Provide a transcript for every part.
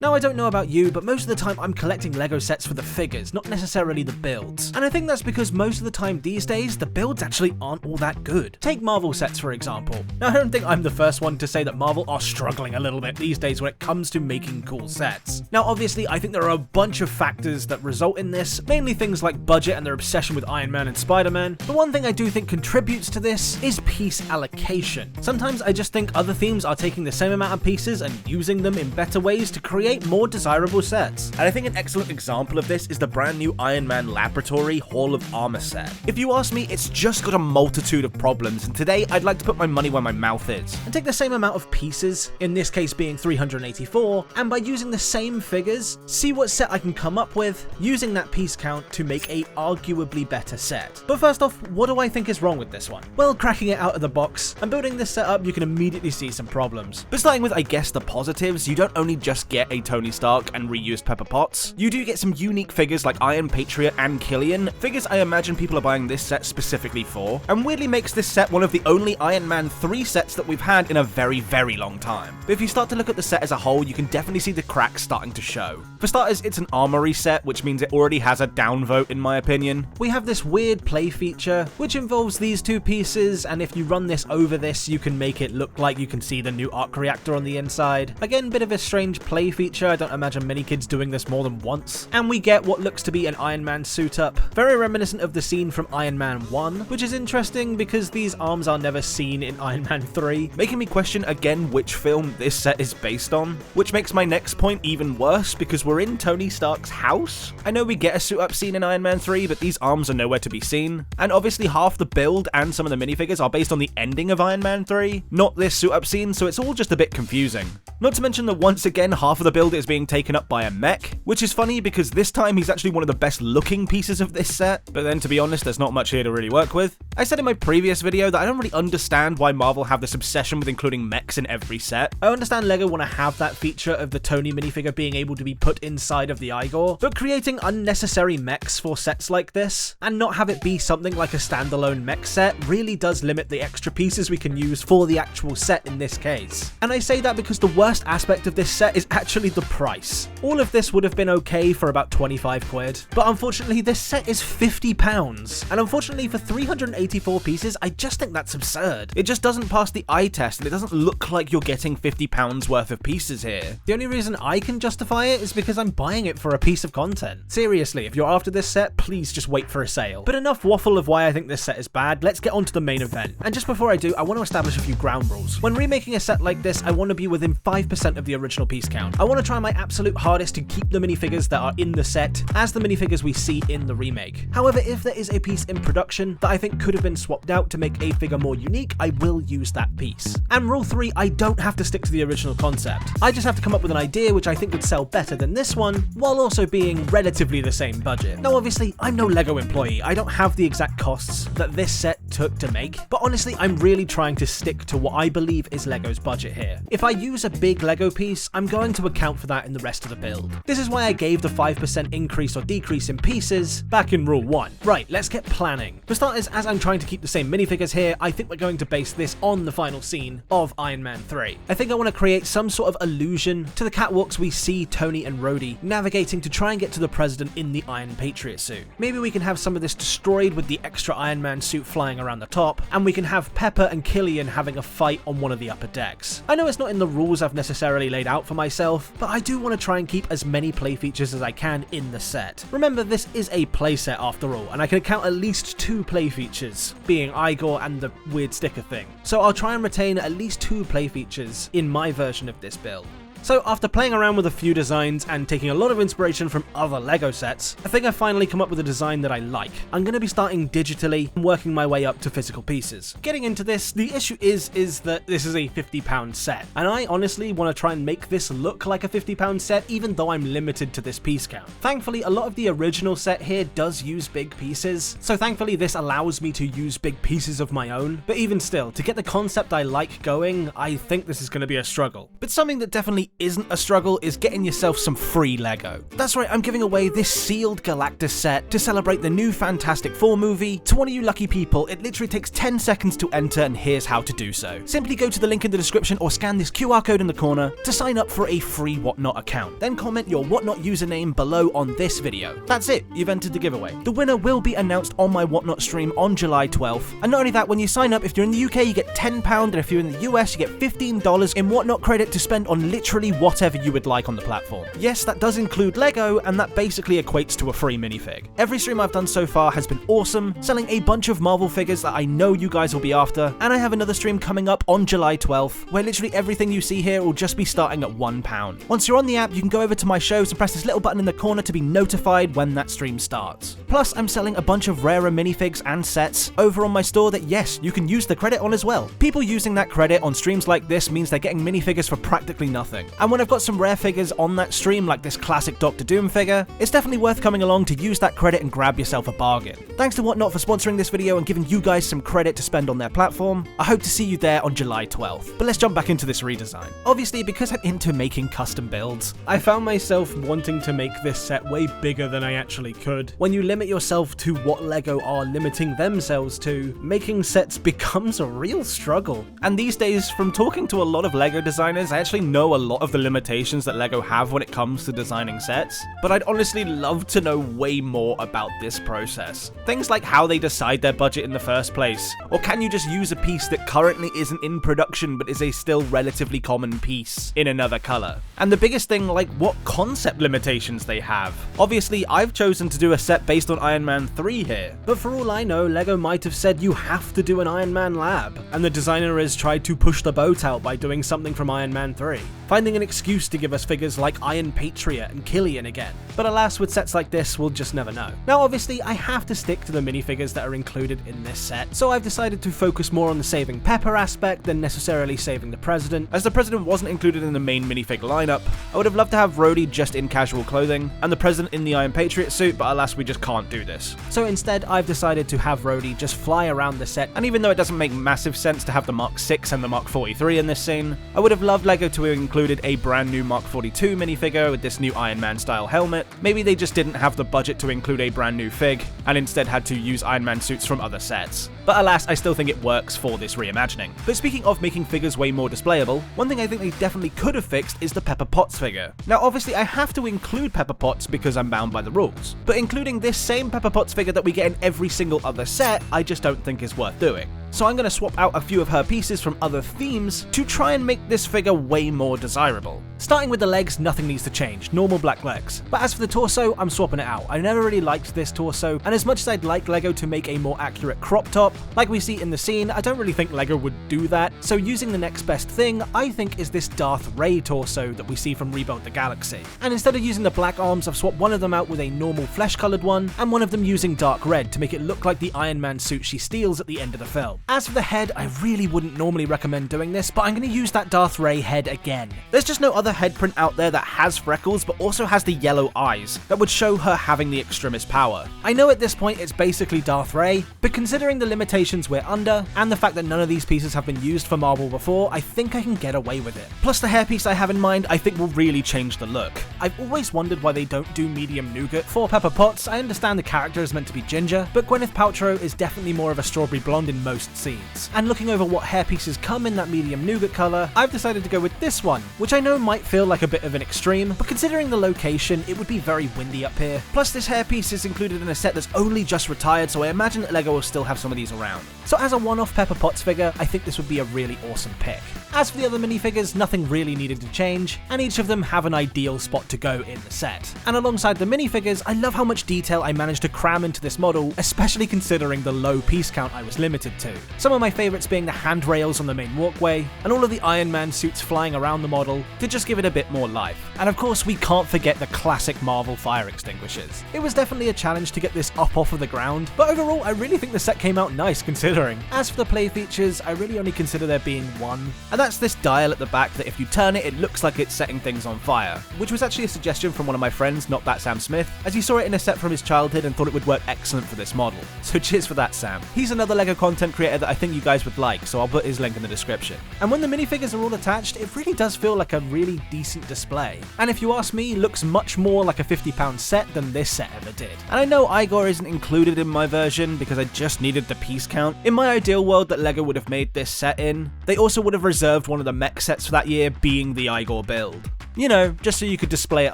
Now, I don't know about you, but most of the time I'm collecting LEGO sets for the figures, not necessarily the builds. And I think that's because most of the time these days, the builds actually aren't all that good. Take Marvel sets for example. Now, I don't think I'm the first one to say that Marvel are struggling a little bit these days when it comes to making cool sets. Now, obviously, I think there are a bunch of factors that result in this, mainly things like budget and their obsession with Iron Man and Spider-Man. The one thing I do think contributes to this is piece allocation. Sometimes I just think other themes are taking the same amount of pieces and using them in better ways to create more desirable sets. And I think an excellent example of this is the brand new Iron Man Laboratory Hall of Armor set. If you ask me, it's just got a multitude of problems, and today I'd like to put my money where my mouth is. And take the same amount of pieces, in this case being 384, and by using the same figures, see what set I can come up with, using that piece count to make a arguably better set. But first off, what do I think is wrong with this one? Well, cracking it out of the box and building this setup, you can immediately see some problems. But starting with, I guess, the positives, you don't only just get a Tony Stark and reused Pepper Potts. You do get some unique figures like Iron Patriot and Killian, figures I imagine people are buying this set specifically for, and weirdly makes this set one of the only Iron Man 3 sets that we've had in a very, very long time. But if you start to look at the set as a whole, you can definitely see the cracks starting to show. For starters, it's an armory set, which means it already has a downvote in my opinion. We have this weird play feature, which involves these two pieces, and if you run this over this, you can make it look like you can see the new arc reactor on the inside. Again, bit of a strange play feature, I don't imagine many kids doing this more than once. And we get what looks to be an Iron Man suit up, very reminiscent of the scene from Iron Man 1, which is interesting because these arms are never seen in Iron Man 3. Making me question again which film this set is based on, which makes my next point even worse because we're in Tony Stark's house. I know we get a suit up scene in Iron Man 3, but these arms are nowhere to be seen. And obviously half the build and some of the minifigures are based on the ending of Iron Man 3, not this suit up scene, so it's all just a bit confusing. Not to mention that once again half of the build is being taken up by a mech, which is funny because this time he's actually one of the best looking pieces of this set, but then to be honest there's not much here to really work with. I said in my previous video that I don't really understand why Marvel have this obsession with including mechs in every set. I understand LEGO want to have that feature of the Tony minifigure being able to be put inside of the Igor, but creating unnecessary mechs for sets like this, and not have it be something like a standalone mech set, really does limit the extra pieces we can use for the actual set in this case. And I say that because the worst aspect of this set is actually the price. All of this would have been okay for about 25 quid, but unfortunately this set is £50, and unfortunately for 384 pieces, I just think that's absurd. It just doesn't pass the eye test, and it doesn't look like you're getting £50 worth of pieces here. The only reason I can justify it is because I'm buying it for a piece of content. Seriously, if you're after this set, please just wait for a sale. But enough waffle of why I think this set is bad, let's get on to the main event. And just before I do, I want to establish a few ground rules. When remaking a set like this, I want to be within 5% of the original piece count. I want to try my absolute hardest to keep the minifigures that are in the set as the minifigures we see in the remake. However, if there is a piece in production that I think could have been swapped out to make a figure more unique, I will use that piece. And rule 3, I don't have to stick to the original concept. I just have to come up with an idea which I think would sell better than this one, while also being relatively the same budget. Now obviously, I'm no LEGO employee, I don't have the exact costs that this set took to make, but honestly, I'm really trying to stick to what I believe is LEGO's budget here. If I use a big LEGO piece, I'm going to account for that in the rest of the build. This is why I gave the 5% increase or decrease in pieces back in rule 1. Right, let's get planning. For starters, as I'm trying to keep the same minifigures here, I think we're going to base this on the final scene of Iron Man 3. I think I want to create some sort of allusion to the catwalks we see Tony and Rhodey navigating to try and get to the president in the Iron Patriot suit. Maybe we can have some of this destroyed with the extra Iron Man suit flying around the top, and we can have Pepper and Killian having a fight on one of the upper decks. I know it's not in the rules I've necessarily laid out for myself, but I do want to try and keep as many play features as I can in the set. Remember, this is a playset after all, and I can count at least 2 play features, being Igor and the weird sticker thing. So I'll try and retain at least 2 play features in my version of this build. So after playing around with a few designs and taking a lot of inspiration from other LEGO sets, I think I finally come up with a design that I like. I'm going to be starting digitally and working my way up to physical pieces. Getting into this, the issue is that this is a £50 set, and I honestly want to try and make this look like a £50 set even though I'm limited to this piece count. Thankfully, a lot of the original set here does use big pieces, so thankfully this allows me to use big pieces of my own, but even still, to get the concept I like going, I think this is going to be a struggle. But something that definitely isn't a struggle is getting yourself some free Lego. That's right, I'm giving away this sealed Galactus set to celebrate the new Fantastic Four movie to one of you lucky people. It literally takes 10 seconds to enter, and here's how to do so. Simply go to the link in the description or scan this QR code in the corner to sign up for a free Whatnot account. Then comment your Whatnot username below on this video. That's it, you've entered the giveaway. The winner will be announced on my Whatnot stream on July 12th. And not only that, when you sign up, if you're in the UK, you get £10, and if you're in the US, you get $15 in Whatnot credit to spend on literally whatever you would like on the platform. Yes, that does include Lego, and that basically equates to a free minifig. Every stream I've done so far has been awesome, selling a bunch of Marvel figures that I know you guys will be after, and I have another stream coming up on July 12th, where literally everything you see here will just be starting at £1. Once you're on the app, you can go over to my shows and press this little button in the corner to be notified when that stream starts. Plus, I'm selling a bunch of rarer minifigs and sets over on my store that, yes, you can use the credit on as well. People using that credit on streams like this means they're getting minifigures for practically nothing. And when I've got some rare figures on that stream, like this classic Doctor Doom figure, it's definitely worth coming along to use that credit and grab yourself a bargain. Thanks to Whatnot for sponsoring this video and giving you guys some credit to spend on their platform. I hope to see you there on July 12th. But let's jump back into this redesign. Obviously, because I'm into making custom builds, I found myself wanting to make this set way bigger than I actually could. When you limit yourself to what LEGO are limiting themselves to, making sets becomes a real struggle. And these days, from talking to a lot of LEGO designers, I actually know a lot of the limitations that LEGO have when it comes to designing sets, but I'd honestly love to know way more about this process. Things like how they decide their budget in the first place, or can you just use a piece that currently isn't in production but is a still relatively common piece in another color? And the biggest thing, like what concept limitations they have. Obviously, I've chosen to do a set based on Iron Man 3 here, but for all I know, LEGO might have said you have to do an Iron Man lab, and the designer has tried to push the boat out by doing something from Iron Man 3, finding an excuse to give us figures like Iron Patriot and Killian again. But alas, with sets like this, we'll just never know. Now obviously, I have to stick to the minifigures that are included in this set, so I've decided to focus more on the saving Pepper aspect than necessarily saving the President. As the President wasn't included in the main minifig lineup, I would have loved to have Rhodey just in casual clothing, and the President in the Iron Patriot suit, but alas, we just can't do this. So instead, I've decided to have Rhodey just fly around the set, and even though it doesn't make massive sense to have the Mark 6 and the Mark 43 in this scene, I would have loved LEGO to have included a brand new Mark 42 minifigure with this new Iron Man style helmet. Maybe they just didn't have the budget to include a brand new fig, and instead had to use Iron Man suits from other sets. But alas, I still think it works for this reimagining. But speaking of making figures way more displayable, one thing I think they definitely could have fixed is the Pepper Potts figure. Now obviously I have to include Pepper Potts because I'm bound by the rules, but including this same Pepper Potts figure that we get in every single other set, I just don't think is worth doing. So I'm going to swap out a few of her pieces from other themes to try and make this figure way more desirable. Starting with the legs, nothing needs to change, normal black legs. But as for the torso, I'm swapping it out. I never really liked this torso, and as much as I'd like LEGO to make a more accurate crop top, like we see in the scene, I don't really think LEGO would do that, so using the next best thing, I think, is this Darth Ray torso that we see from Rebuild the Galaxy. And instead of using the black arms, I've swapped one of them out with a normal flesh-coloured one, and one of them using dark red to make it look like the Iron Man suit she steals at the end of the film. As for the head, I really wouldn't normally recommend doing this, but I'm going to use that Darth Ray head again. There's just no other head print out there that has freckles but also has the yellow eyes that would show her having the extremist power. I know at this point it's basically Darth Ray, but considering the limitations we're under and the fact that none of these pieces have been used for Marvel before, I think I can get away with it. Plus the hairpiece I have in mind I think will really change the look. I've always wondered why they don't do medium nougat for Pepper Potts. I understand the character is meant to be ginger, but Gwyneth Paltrow is definitely more of a strawberry blonde in most scenes. And looking over what hairpieces come in that medium nougat colour, I've decided to go with this one, which I know might feel like a bit of an extreme, but considering the location, it would be very windy up here. Plus this hairpiece is included in a set that's only just retired, so I imagine that LEGO will still have some of these around. So as a one-off Pepper Potts figure, I think this would be a really awesome pick. As for the other minifigures, nothing really needed to change, and each of them have an ideal spot to go in the set. And alongside the minifigures, I love how much detail I managed to cram into this model, especially considering the low piece count I was limited to. Some of my favourites being the handrails on the main walkway, and all of the Iron Man suits flying around the model to just give it a bit more life. And of course, we can't forget the classic Marvel fire extinguishers. It was definitely a challenge to get this up off of the ground, but overall, I really think the set came out nice considering. As for the play features, I really only consider there being one, and that's this dial at the back that if you turn it, it looks like it's setting things on fire, which was actually a suggestion from one of my friends, Not That Sam Smith, as he saw it in a set from his childhood and thought it would work excellent for this model. So cheers for that, Sam. He's another LEGO content creator creator that I think you guys would like, so I'll put his link in the description. And when the minifigures are all attached, it really does feel like a really decent display. And if you ask me, looks much more like a £50 set than this set ever did. And I know Igor isn't included in my version because I just needed the piece count. In my ideal world that LEGO would have made this set in, they also would have reserved one of the mech sets for that year being the Igor build. You know, just so you could display it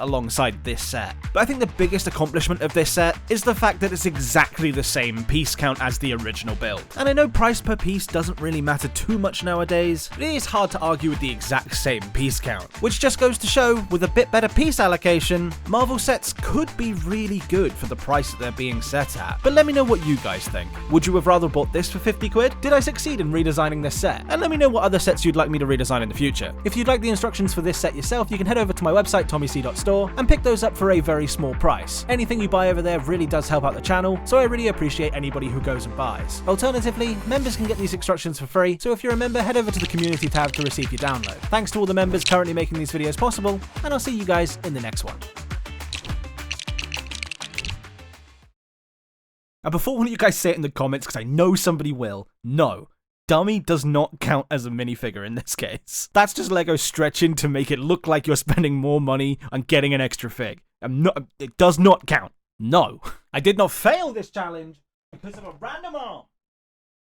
alongside this set. But I think the biggest accomplishment of this set is the fact that it's exactly the same piece count as the original build. And I know price per piece doesn't really matter too much nowadays, but it is hard to argue with the exact same piece count. Which just goes to show, with a bit better piece allocation, Marvel sets could be really good for the price that they're being set at. But let me know what you guys think. Would you have rather bought this for 50 quid? Did I succeed in redesigning this set? And let me know what other sets you'd like me to redesign in the future. If you'd like the instructions for this set yourself, you can head over to my website tommyc.store and pick those up for a very small price. Anything you buy over there really does help out the channel, so I really appreciate anybody who goes and buys. Alternatively, members can get these instructions for free, so if you're a member, head over to the community tab to receive your download. Thanks to all the members currently making these videos possible, and I'll see you guys in the next one. And before one of you guys say it in the comments, because I know somebody will, no. Dummy does not count as a minifigure in this case. That's just LEGO stretching to make it look like you're spending more money on getting an extra fig. It does not count. No. I did not fail this challenge because of a random arm.